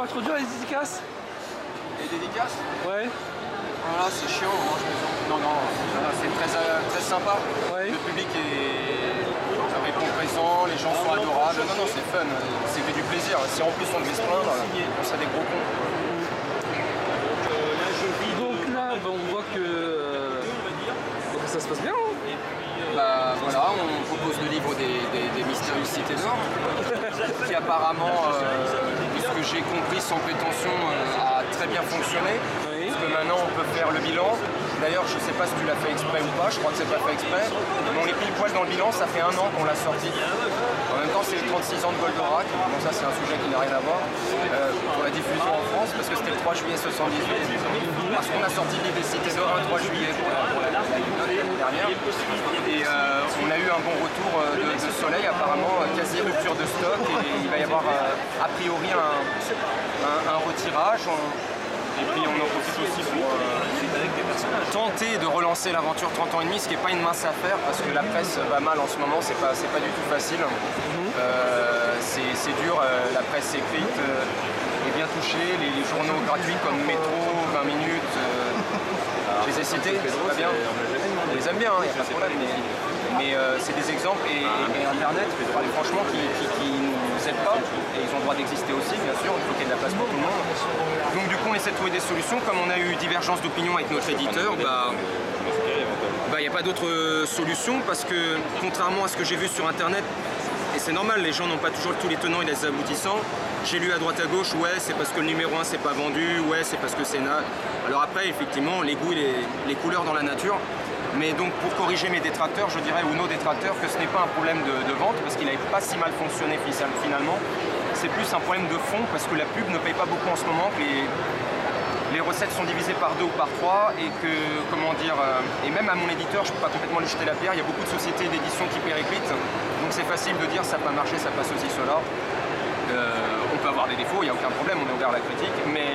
trop dur les dédicaces? Les dédicaces? Ouais. Voilà, c'est chiant, moi je me sens. Non, c'est très sympa. Ouais. Le public répond présent, les gens sont adorables. Non, c'est fun, c'est fait du plaisir. Si en plus on devait se plaindre, on serait des gros cons. Donc là, on voit que ça se passe bien. Hein. Bah voilà, on propose le livre des mystérieuses cités d'or, qui apparemment, de ce que j'ai compris sans prétention, a très bien fonctionné. Oui. Parce que maintenant on peut faire le bilan. D'ailleurs, je sais pas si tu l'as fait exprès ou pas, je crois que c'est pas fait exprès. Mais on est pile poil dans le bilan, ça fait 1 an qu'on l'a sorti. En même temps, c'est les 36 ans de Goldorak, donc ça c'est un sujet qui n'a rien à voir pour la diffusion en France, parce que c'était le 3 juillet 78. Parce qu'on a sorti le livre des cités d'or le 3 juillet pour l'année dernière. Et on a eu un bon retour de Soleil, apparemment, quasi rupture de stock, et il va y avoir a priori un retirage. Et puis on en profite aussi pour tenter de relancer l'aventure 30 ans et demi, ce qui n'est pas une mince affaire parce que la presse va mal en ce moment, c'est pas du tout facile. C'est dur, la presse écrite est bien touchée, les journaux gratuits comme Métro, 20 minutes, je les ai cités, c'est pas bien. On les aime bien, il n'y a pas de problème, mais c'est des exemples et Internet, franchement, qui nous aident pas, et ils ont le droit d'exister aussi, bien sûr, il faut qu'il y ait de la place pour tout le monde. Donc du coup, on essaie de trouver des solutions. Comme on a eu divergence d'opinion avec notre éditeur, il n'y a pas d'autre solution parce que, contrairement à ce que j'ai vu sur Internet, et c'est normal, les gens n'ont pas toujours tous les tenants et les aboutissants. J'ai lu à droite à gauche, ouais, c'est parce que le numéro 1 c'est pas vendu, ouais, c'est parce que c'est Alors après, effectivement, les goûts et les couleurs dans la nature. Mais donc pour corriger mes détracteurs, je dirais, ou nos détracteurs, que ce n'est pas un problème de vente, parce qu'il n'avait pas si mal fonctionné finalement. C'est plus un problème de fond, parce que la pub ne paye pas beaucoup en ce moment, que les recettes sont divisées par 2 ou par 3, et que, comment dire, et même à mon éditeur, je ne peux pas complètement lui jeter la pierre, il y a beaucoup de sociétés d'édition qui périclitent, donc c'est facile de dire ça peut marcher, ça passe aussi, cela. On peut avoir des défauts, il n'y a aucun problème, on est ouvert à la critique, mais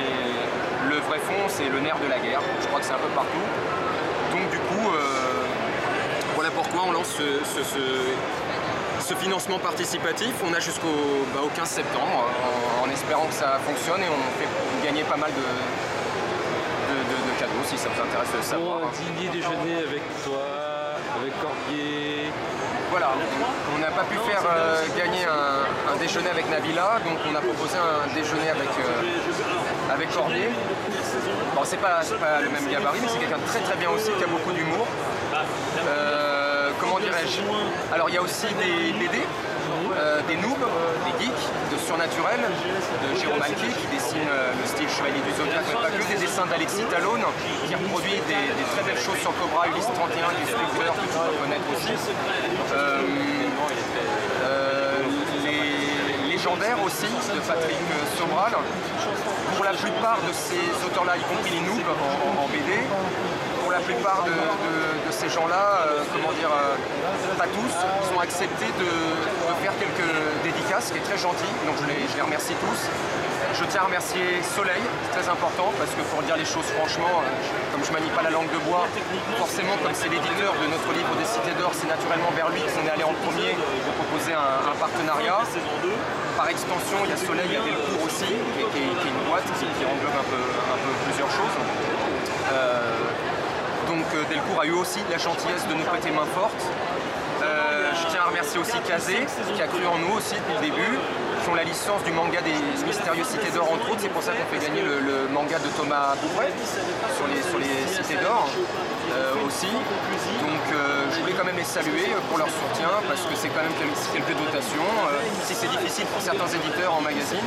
le vrai fond, c'est le nerf de la guerre, je crois que c'est un peu partout. Donc du coup, voilà pourquoi on lance ce financement participatif. On a jusqu'au 15 septembre en espérant que ça fonctionne et on fait gagner pas mal de cadeaux si ça vous intéresse de savoir. Dîner, déjeuner avec toi, avec Corbier. Voilà, on n'a pas pu faire gagner un déjeuner avec Nabila, donc on a proposé un déjeuner avec Corbier. Bon, c'est pas le même gabarit, mais c'est quelqu'un de très bien aussi, qui a beaucoup d'humour. Comment dirais-je? Alors il y a aussi des BD, des noobs, des geeks, de surnaturel, de Jérôme Alki qui dessine le style Chevalier du Zodiac, mais pas que, des dessins d'Alexis Talon qui reproduit des très belles choses sur Cobra, Ulysse 31, des sculpteurs que tu peux connaître aussi. Les légendaires aussi, de Patrick Sobral. Pour la plupart de ces auteurs-là, y compris les noobs en BD, pour la plupart de ces gens-là, pas tous, ils ont accepté de faire quelques dédicaces, ce qui est très gentil, donc je les remercie tous. Je tiens à remercier Soleil, c'est très important, parce que pour dire les choses franchement, comme je manie pas la langue de bois, forcément comme c'est l'éditeur de notre livre des Cités d'Or, c'est naturellement vers lui qu'on est allé en premier pour proposer un partenariat. Par extension, il y a Soleil, il y a Delcourt aussi, qui est une boîte qui englobe un peu plusieurs choses. Donc Delcourt a eu aussi la gentillesse de nous prêter main forte. Je tiens à remercier aussi Kazé, qui a cru en nous aussi depuis le début, qui ont la licence du manga des mystérieuses Cités d'Or entre autres. C'est pour ça qu'on fait gagner le manga de Thomas Bourret sur les Cités d'Or aussi. Donc je voulais quand même les saluer pour leur soutien, parce que c'est quand même quelques dotations. Si c'est difficile pour certains éditeurs en magazine,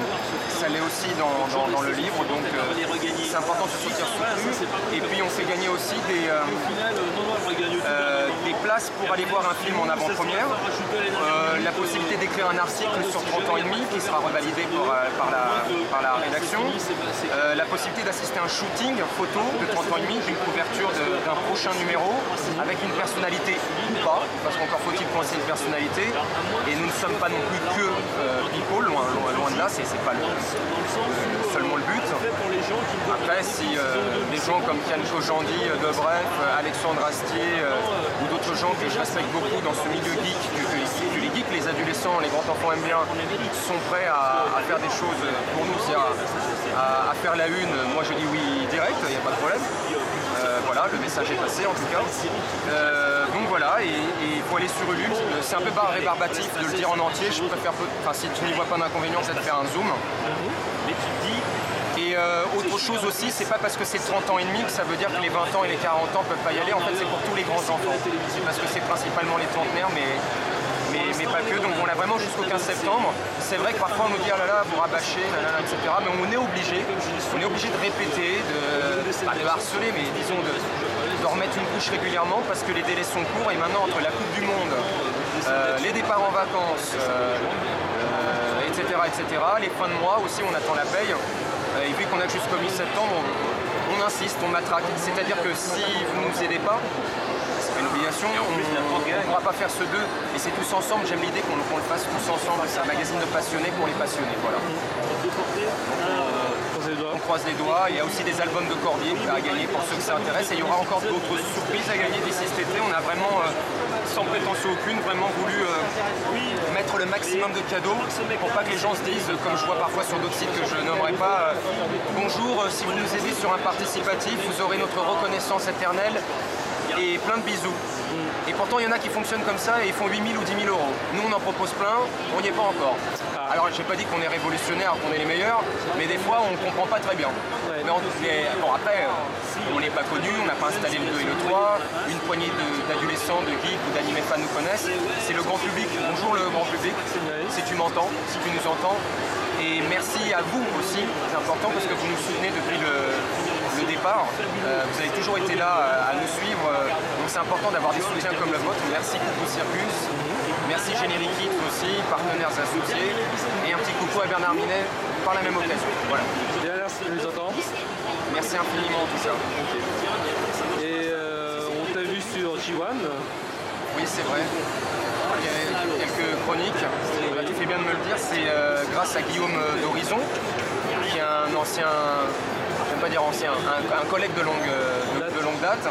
ça l'est aussi dans le livre, donc c'est important de se sentir soutenu. Et puis on fait gagner aussi des places pour aller voir un film en avant-première, la possibilité d'écrire un article sur 30 ans et demi qui sera revalidé par la rédaction, la possibilité d'assister à un shooting photo de 30 ans et demi d'une couverture d'un prochain numéro avec une personnalité ou pas, parce qu'encore faut-il penser une personnalité, et nous ne sommes pas non plus que people, loin de là, c'est pas seulement le but. Après, si des gens comme Kian Kojandi, De Bref, Alexandre Astier ou d'autres gens que je respecte beaucoup dans ce milieu geek, que les geeks, les adolescents, les grands enfants aiment bien, sont prêts à faire des choses pour nous, c'est-à-dire à faire la une. Moi je dis oui direct, il n'y a pas de problème. Voilà, le message est passé en tout cas. Donc voilà, et il faut aller sur Ulule. C'est un peu rébarbatif de le dire en entier. Je préfère, si tu n'y vois pas d'inconvénient, peut-être faire un zoom. Et autre chose aussi, c'est pas parce que c'est 30 ans et demi que ça veut dire que les 20 ans et les 40 ans peuvent pas y aller. En fait, c'est pour tous les grands enfants. C'est parce que c'est principalement les trentenaires, mais pas que. Donc on a vraiment jusqu'au 15 septembre. C'est vrai que parfois on nous dit ah là là, vous rabâchez, etc. Mais on est obligé de répéter, pas de harceler, mais disons de remettre une couche régulièrement parce que les délais sont courts et maintenant entre la Coupe du Monde, les départs en vacances, etc., les fins de mois aussi, on attend la paye. Et vu qu'on a jusqu'au mi-septembre, on insiste, on matraque. C'est-à-dire que si vous ne nous aidez pas, c'est pas une obligation, on ne pourra pas faire ce deux. Et c'est tous ensemble, j'aime l'idée qu'on le fasse tous ensemble. C'est un magazine de passionnés pour les passionnés. Voilà. On croise les doigts. Il y a aussi des albums de Cordier à gagner pour ceux que ça intéresse. Et il y aura encore d'autres surprises à gagner d'ici cet été. On a vraiment, sans prétention aucune, vraiment voulu mettre le maximum de cadeaux pour pas que les gens se disent, comme je vois parfois sur d'autres sites que je nommerai pas, bonjour, si vous nous aidez sur un participatif, vous aurez notre reconnaissance éternelle et plein de bisous. Et pourtant, il y en a qui fonctionnent comme ça et ils font 8 000 ou 10 000 euros. Nous, on en propose plein, on n'y est pas encore. Alors, j'ai pas dit qu'on est révolutionnaire, qu'on est les meilleurs, mais des fois, on comprend pas très bien. Mais bon, après, on n'est pas connus, on n'a pas installé le 2 et le 3. Une poignée d'adolescents, de geeks ou d'animés fans nous connaissent. C'est le grand public. Bonjour le grand public, si tu m'entends, si tu nous entends. Et merci à vous aussi, c'est important parce que vous nous soutenez depuis le départ. Vous avez toujours été là à nous suivre, donc c'est important d'avoir des soutiens comme le vôtre. Merci Coucou Circus, merci Générique Hit aussi, partenaires associés, et un petit coucou à Bernard Minet par la même occasion. Voilà. Merci, tu nous entends. Merci infiniment tout ça. Okay. Et on t'a vu sur G1. Oui, c'est vrai. Il y a quelques chroniques. Tu fais bien de me le dire, c'est grâce à Guillaume d'Horizon, qui est un ancien, j'aime pas dire ancien, un collègue de longue date.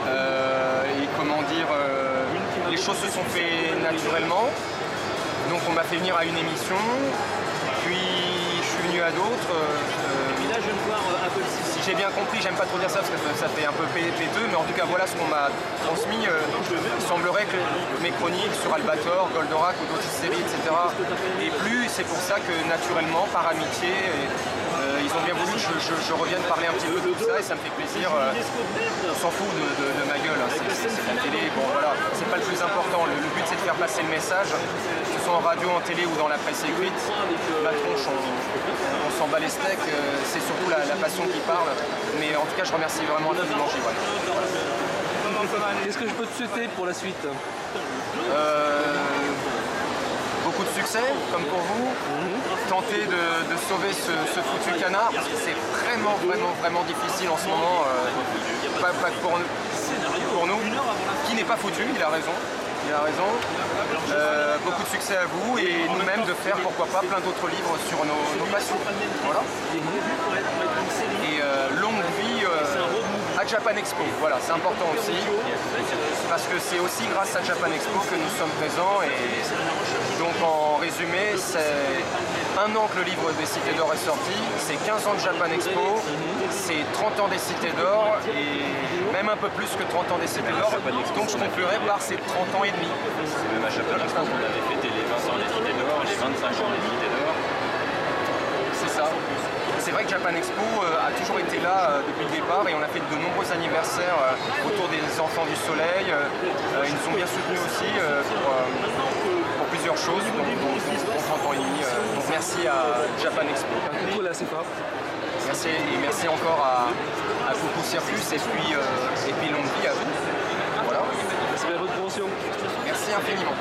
Et comment dire, les choses se sont faites naturellement. Donc on m'a fait venir à une émission, puis je suis venu à d'autres. Si j'ai bien compris, j'aime pas trop dire ça parce que ça fait un peu péteux, mais en tout cas voilà ce qu'on m'a transmis. Il semblerait que mes chroniques sur Albator, Goldorak ou d'autres séries, etc. et plus, c'est pour ça que naturellement, par amitié, ils ont bien voulu que je revienne parler un petit peu de tout ça et ça me fait plaisir. On s'en fout de ma gueule, c'est la télé, bon voilà, c'est pas le plus important. Le but c'est de faire passer le message, que ce soit en radio, en télé ou dans la presse écrite. La tronche, on s'en bat les steaks, c'est surtout la passion qui parle. Mais en tout cas, je remercie vraiment infiniment G1. Voilà. Qu'est-ce que je peux te souhaiter pour la suite? Beaucoup de succès, comme pour vous. Tenter de sauver ce foutu canard, parce que c'est vraiment difficile en ce moment. Pas pour nous. Qui n'est pas foutu, il a raison. Beaucoup de succès à vous et nous-mêmes de faire, pourquoi pas, plein d'autres livres sur nos passions. Voilà. Et longue vie à Japan Expo. Voilà, c'est important aussi. Parce que c'est aussi grâce à Japan Expo que nous sommes présents. Et donc en résumé, c'est 1 an que le livre des Cités d'Or est sorti, c'est 15 ans de Japan Expo, c'est 30 ans des Cités d'Or et même un peu plus que 30 ans des Cités d'Or. Donc je conclurai par ces 30 ans et demi. C'est même à Japan Expo qu'on avait fêté les 20 ans des Cités d'Or, les 25 ans des Cités d'Or. C'est ça. C'est vrai que Japan Expo a toujours été là depuis le départ et on a fait de nombreux anniversaires autour des Enfants du Soleil. Ils nous ont bien soutenus aussi pour plusieurs choses, donc 30 ans et demi. Donc merci à Japan Expo. Un coucou à la CFA. Merci et merci encore à Coucou Circus et puis longue vie à vous. Voilà. Merci pour votre promotion. Merci infiniment.